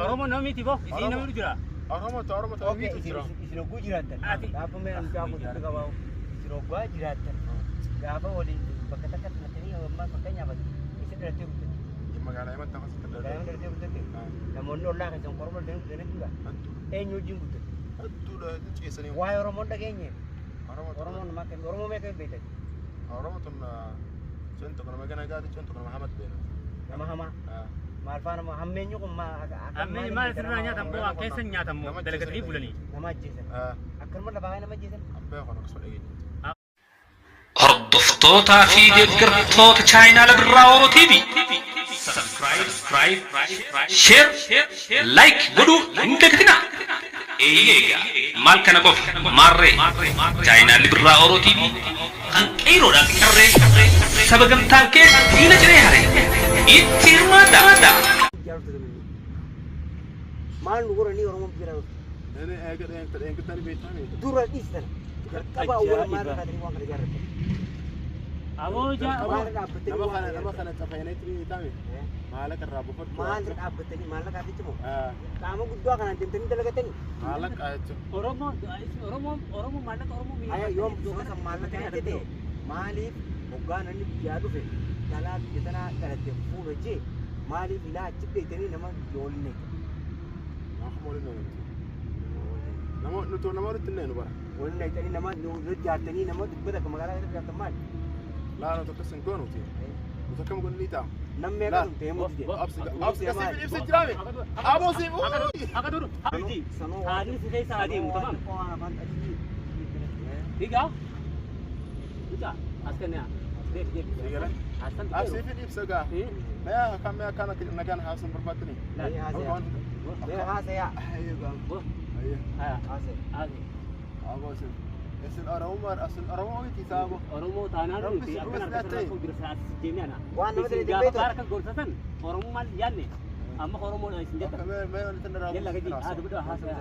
Oromoo namni tibo isiin namni jira. Oromoo namni jira. Isin oguu jiraatan. Gaafa mee amjaa guutuu qabaa. Isin oguu jiraatan. Gaafa waliin bakka takka natanii amma fakkeenyaaf isin dhalatee bultan. Magaalaa himatti nafas Magaalaa dhalatee bultan. Namoonni ollaa keessan Oromoo dhalatee jira. Eenyu wajjin bultan. Hattuudha ciisanii. Waa'ee Oromoo dhageenye. Oromoon maakeen Oromoo meeqa beektan? Oromoo tun conto kana magana gaati conto kana Muhammad beena. Nama hamaa. Maal faana hammeenyu kun Hammeenyi maal sirraa nyaatan boo keessa nyaatan moo dalagatanii bulanii. nama ajjeesan. Akkanuma lafaa nama ajjeesan. Abbaa kana akkasuma dhageenya. Hordoftoota fi deeggartoota chaayinaala birraa Oromoo TV subscribe, share, like godhuu hin dagatinaa. Eeyyega maal kana qofa maarree chaayinaala birraa Oromoo TV kan qeeroodhaan qarree saba gamtaan kee diina jiree haree itti hirmaadha. Maal nu godhanii Oromoo bira Ini yang kita ni betul ni. dura dhiistan. Jalqaba awwaala maal irraa waan kana ijaarratan. Abooja Nama kana cafayanii tiri taami. Maala kerra bufat. Maal dhaabbatanii maallaqa afitti moo? Qaama guddaa kanaan deemtanii dalagatanii. Maala kaachu. Oromoo maallaqa Oromoo Aya yoom soorata maallaqa hojjete maaliif hoggaan inni biyyaa dhufe dhalaa biyya sanaa dhalatte fuudha jee maaliif ilaa achi beektanii nama yoolne. Nama nuti ni bara. Waliin naytanii nama jaartanii nama dubbata akka magaalaa irratti jaartan maali? Laa nuti akkas hin goonu ti. Nuti akkam goonu ni ta'a. Namni meeqa sun deemuu dide. Absi ibsa jiraame. Aboo si Akka duru haadhi si keessa adeemu tamam. Higa Uca askannya Absi fi ibsa gaa. Maya kana nagaan haasan barbaadani. Mee haasaya. Aboo si. Isin Oromoo miti saabo. Oromoo taanaan nuti akkana akkana dirsaa deemee ana. Waan nama Isin ta'e gaafa beektu. baara kan gorsatan Oromoo maal yaanne amma Oromoo dhaan isin jettan. Mee wanti tanda raabu. Yalla gaji haa dubbii haasaya.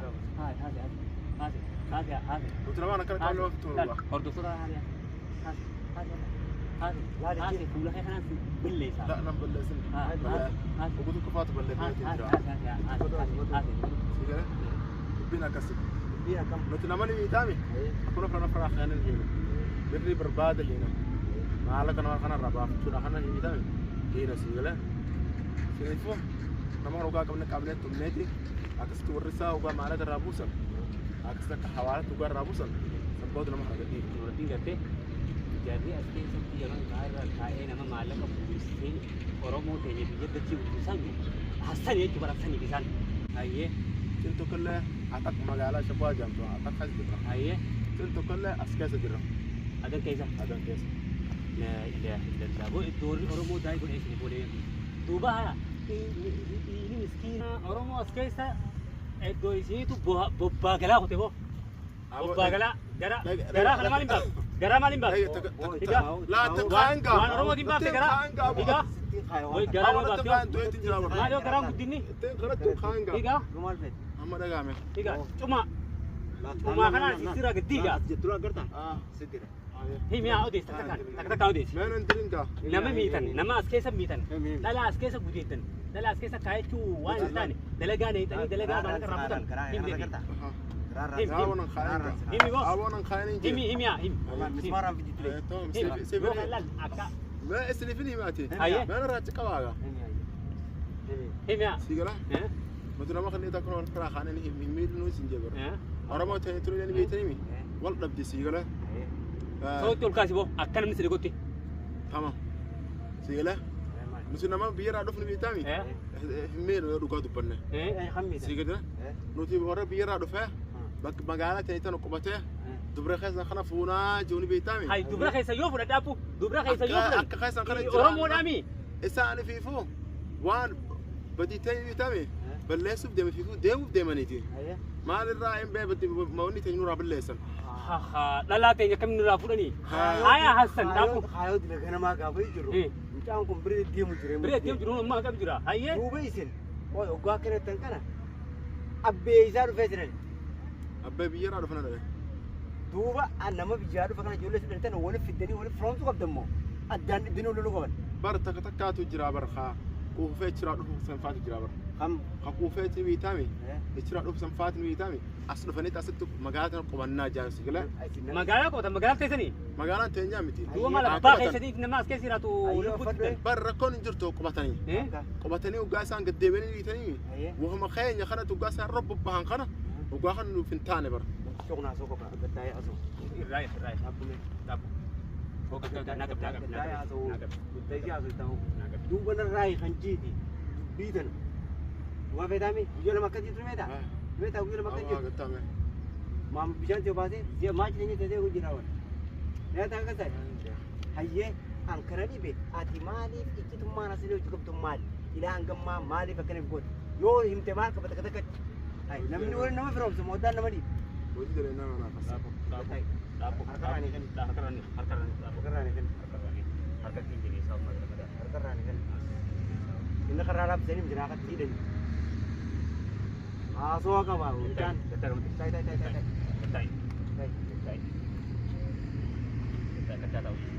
Haasaya. Nuti namaan akkana kan loo fitu. Hordoftoota haasaya. Haasaya fuula kee kanaan billeessa. Daa nam balleessin. Ogutu kufaatu balleeffamee jira. Sigara. Dubbiin akkasi. Biyya kam. Nuti namani miidhame. Akkuma fana fara kanan hiina. Birri barbaada hiina. Maala kana rabaaf jechuudha kana miidhame. Hiina sigala. Sinifu nama rogaa qabne qabne tumneeti. Akkasitti warri isaa rogaa maala irraa buusan. Akkasitti akka hawaasa rogaa irraa buusan. Sabboota nama hargatee. Dubartiin gartee jarri as keessatti yeroo irraa kaa'ee nama maallaqa buusee Oromoo ta'e biyya dachee buusan hasan jechuudha barattanii isaan. Hayyee. Tinto kalle atak magaalaa Shabbaa jamtu atak as jira. Hayyee. Tinto kalle as keessa jira. Adan keessa. Adan keessa. La ilaha illallah. Bo iddoo Oromoo daa'ii godhee isin boodee. Duuba haa inni miskiina Oromoo as keessa iddoo isiitu bobbaa galaa kute boo. Bobbaa galaa garaa kana maaliin baaftu? Garaa maaliin baaftu? Higa. Laata kaanga. Waan Oromootiin baafte garaa. Higa. Woi garaa maal baafte? Maaloo garaan guddinni? Garattu kaanga. Higa. Rumaal fedhe. Amma dhagaame. Higa. Cuma kanaan sisirraa gaddiiga. Jettura agartaa? Siddira. Himiyaa odeessa takka odeessi. Meenan diringa. Nama miitan, nama as keessa miitan, dhala as keessa gudeetan, dhala as keessa kaayachuu waan hin taane, dalagaa neetanii dalagaa maallaqa irraa futan. Awwanan kaanga. Himi boos. Awwanan kaanga. Himiyaa. Mismaaraan fidii ture. Yoo halal akka. Mee isinifin himaati. Hayyee. Meena raachi qabaaga. Himiyaa. Sigala. Matu nama kan ita kuno fara kanan himmiidnu isin jeebar. Oromoo ta'e ture ni beetani mi. Wal dhabdi sigala. Sooti ol kaasi boo akka namni siree gotti. Tamam. Sigala. Nuti nama biyya dhufnu beetami. Himmiidnu yoo dhugaa dubbanne. Sigala. Nuti warra biyya dhufe bakka magaalaa ta'e tan qubatee dubra keessa kana fuunaa jooni beetami. Hay dubra keessa yoo fudhadha apu dubra keessa yoo fudhadha. Akka keessa kana jira. Oromoo dhaami. Isaan fiifu waan badii ta'e beetami. Balleessuuf deemuuf deemaniiti. Maalirraa hin beekne mawni ta'e nurraa balleessan. Dhalaa ta'e akkamiin nurraa fudhanii? Haaya Hassan dhaabu. Haayoo dila ganamaa gaafa jiru. Mucaan kun biree deemu jira. Biree deemu jiru amma akkam jira? Hayyee. Duuba isin oggaa kanattan kana abbee isaa dhufee jiran. Abbee biyyarraa dhufana dhabe. Duuba nama biyyaa dhufa kana ijoollee fidatan waliif fiddanii waliif firoomsuu qabdan moo addaan dhibbinuu lolu qaban. Bar takka takkaatu jira barxaa. quufee jira dhufu sanfaati jira bara. Kam. Kan quufee bitaami. Jira dhufu sanfaati bitaami. As dhufanii asitti magaalaa qubannaa jaansi gala. Magaalaa qoota magaalaa teessanii. Magaalaan teenyaa miti. Duuba mala abbaa keessatti nama as keessa jiraatu lubbuutti. Bara rakkoon hin jirtu qubatanii. Qubatanii ugaa isaan gaddeebanii bitanii. Wahuma keenya kana ugaa isaan robbo bahan kana ugaa kan nuuf hin taane bara. Soqnaa soqa gaddaa'ee asoo. Irraa dhaabbume dhaabbu. Duuba narraa kan jiiti biitan. Waa feetaami guyyaa lama akkasii ture meetaa? Meetaa guyyaa lama akkasii jiru. Maam bishaan si obaasee si'a maachi keenya teessee hojii raawwata. Meetaa akka ta'e hayyee an kana dhibe ati maaliif iccitummaan asii hojii qabdu maali? Ilaa hangammaa maaliif akkaniif goote? Yoo himte maal qabata katakatti? Namni waliin nama firoomsu moodaan nama dhiibe. Hojii daree nama naafasa. Harkarraanii kan harka keenya isaa uummata gammadaa. harkarraanii kan inni karaa laabsanii jira akka tiidani. Haasoo qaba bishaan. Tai.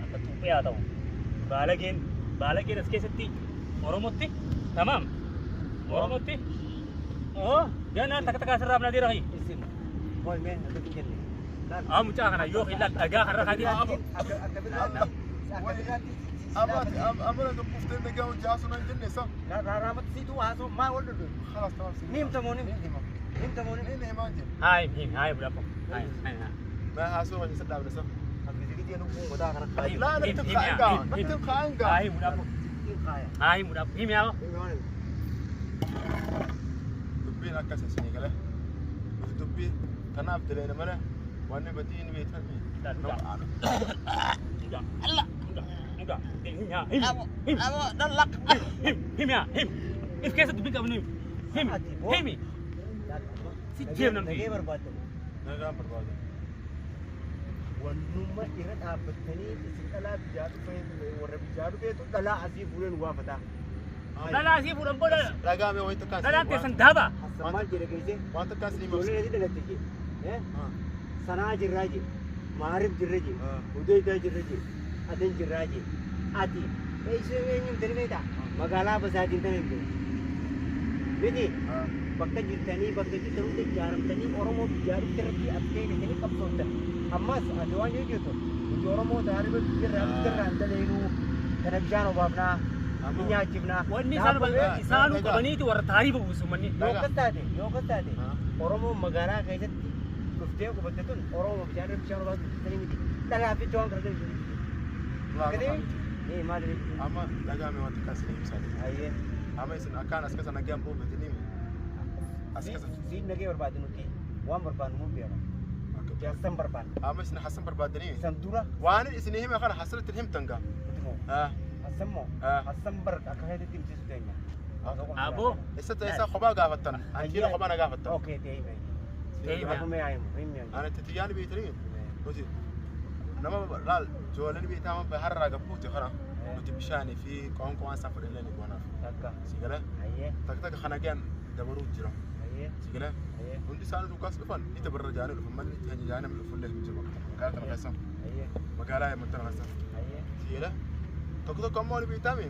Akka tuuphee haa ta'u. Baalageen as keessatti Oromotti tamaam. Oromotti ganaan takka asirraa abnaa dheeraa fa'i. Isin boy men akka jenne. Mucaa kana yoo ilaa dhagaa har'a kaatee. Amala to puftee nagaa hojjaa sunan jenne sa. Raamat siitu haasoo maa wal dhodhu. Khalas tamam si. Nimtamoo Ni himaan jenne. Hai budappo. Hai. Ma haasoo wajjin sadhaabne sa. Akkasitti nu kun godaa kana kaayi. Laa natti kaanga. Natti kaanga. Hai budappo. Hai budappo. Himiyaa. Dubbiin akkas isinii gale. Dubbii kanaaf dileena mana wanni batii ni beektan. If keessa dubbiin qabnu himi. Si jeem namti. Nagee barbaaddan. Nagaan barbaada. Wannummaa irra dhaabbattanii isin dhalaa biyyaa dhufee warra biyyaa dhufeetu dhalaa asii fuudhee nu waafataa. Dhalaa asii fuudhan booda Dhagaa mee wayita kaas. dhalaan teessan daaba. Hassan maal jedhe geesse? Wanta kaas ni mabsa. Ijoolleen asii dhalatte jee. Sanaa jirraa jee. Maarif jirra jee. Hudaydaa jirra jee. Adan jirraa jee. Ati eessoo eenyuun tani beektaa? Magaalaa Basaatiin tani hin miti bakka jirtanii bakka jirtan hunda ijaaramtanii Oromoo biyyaa dhufte irratti aftee dhaqanii qabsooftan. Ammas ati waan yoo jirtu nuti Oromoo taarifa jirraa hin daleenuu kana bishaan obaafnaa ni nyaachifnaa. Wanni isaanuu qabaniiti warra taarifa buusu manni. Yoo akkas taate Oromoo magaalaa keessatti dhuftee qubatte tun Oromoo bishaan obaaftu miti. Dhalaa fi waan gargar maal Amma dhagaa mee wanta kaas ni ibsaati. ayyee Amma isin akkaan as kasa nagaan buufatanii as kasa. siin nagee barbaadde nuti waan barbaadnu mun beeka. Jassan barbaadna. Amma isin Hassan barbaadanii. Isan dura Waan isin hime kana Hassanatti himtan gaa. nuti moo Hassan moo Hassan bar akka heetti timsiisu teenya. Aboo. Isa ta'e kophaa gaafattan. Ankiila kophaa na gaafattan. Okay ta'e bayi. Ta'e bayi. Akkuma yaa'imu himmi. Ani tiyyaan beekanii nuti nama laal ijoolleen beekaman har'aa gabbuuti kana nuti bishaanii fi qoonqoon isaa fudhannee ni goonaaf. Takka. Sigala Ayyee. takka kana gaan dabaruu jira. Ayyee. Sigala Ayyee. hundi isaanii dhugaas dhufan itti barra jaanii dhufan manni itti hanyii jaanii dhufullee hin jiru. Magaalaa kana keessa Ayyee. magaalaa yemmuu keessa. Ayyee. Sigala tokko ammoo ni beekame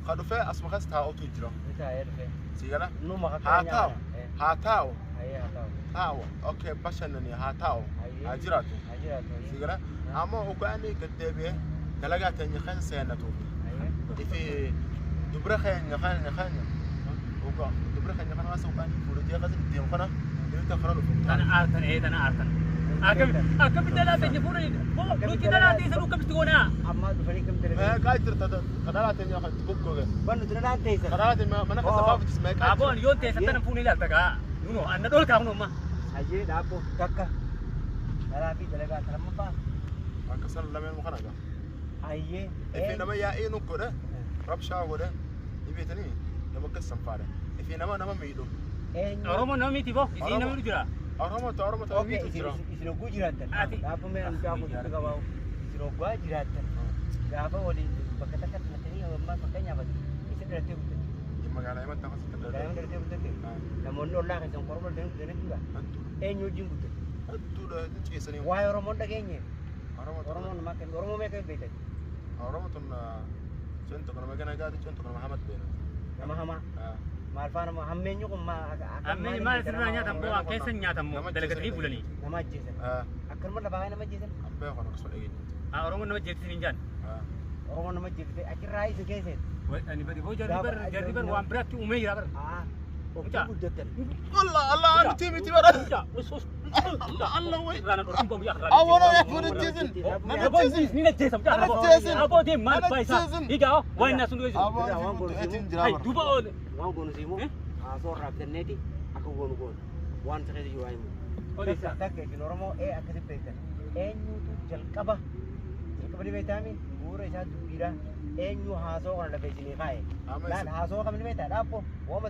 kan dhufee asuma keessa taa'utu jira. Ni taa'ee dhufe. Sigala Numa haa kakkaa taa'u nyaata. haa taa'u Ayyee haa taa'u. taa'u okay bashannanii haa taa'u haa jiraatu. Haa jiraatu. Sigala ammoo ugaanii gaddeebi'ee dalagaa teenya keessa seenatu. Ayyee. Ifi dubra keenya uga dubra keenya kana waasa ugaanii fuudhee keessa deemu kana dirita kana dhufu. Tana aartan. Akkamitti dhalaa teenya fuudhanii nuti dhalaa teessan akkamitti goonaa? Amma dhufanii kam tere. Kaa jirta kadhalaa teenya kan goggoge. Ban nuti dhalaan teessan. Kadhalaa teenya mana keessa baafachis meeqaa. Aboon yoo teessan tana fuunii ilaalta gaa. Nuno anna dhool kaafnu amma. Ayyee dhaabbo takka. Dhalaa fi dalagaa lammaffaa. Akka san lameen kana gaa. Ayyee. Ifi nama yaa'ee nu godhe rabshaa godhe ni beetanii nama keessan faadha. Ifi nama miidhu. Oromoo nama miti boo isiin namni jira. Oromoo miidhu jira. Isin oguu jiraattan. Ati. Gaafa mee an gaafa itti qabaa'u. Isin oggaa jiraattan. Gaafa waliin bakka takka filatanii ammaa fakkeenyaaf isin dhalatee bultate. Magaalaa himatti akkasii kan Daa'imman dhalatee bultate. Namoonni ollaa keessan korma dhalatee jechuudha. Eenyu wajjin bultate. Hattuudha ciisanii. Waa'ee Oromoon dhageenye. Oromoo Oromoo meeqa beektan? Oromoo tun cento kana magana gaati cento kana Muhammad beena. nama hamaa Ah. maal faana hammeenyu kun Ammeen maal sirraa nyaatan boo keessan nyaatan moo dalagatanii bulanii. nama ajjeesan Ah. akkanuma lafaa nama ajjeesan Abbee kana kasoo dhageenye. Oromoon nama jeeksisin hin jaan. Ah. oromoo nama ajjeesite achirraa isin keesseen Ani badi boo jarri bar waan biraatti uumee jira bar. obbo guddattan Allah miti miti bara. Allah way. Rana dhorkuun boo guyyaa. Awwaala ya fuudhu jeesin. Ni na jeesam jaa. Aboo deem maal baay'isaa. Higaa waan na sun dhugeessu. Awwaala fuudhu etiin jira Hai bara. duuba oole. waan goonu siimoo haasoo irraa bitanneeti akka goonu goonu waan saqeeti jiru waayimu Odeessa. takka isin oromoo akkasitti beektan eenyutu jalqaba ni beektaami bu'uura isaa dubbiidha eenyu haasoo kana lafa isinii kaa'e laal haasoo kamni beektaa dhaabbo wooma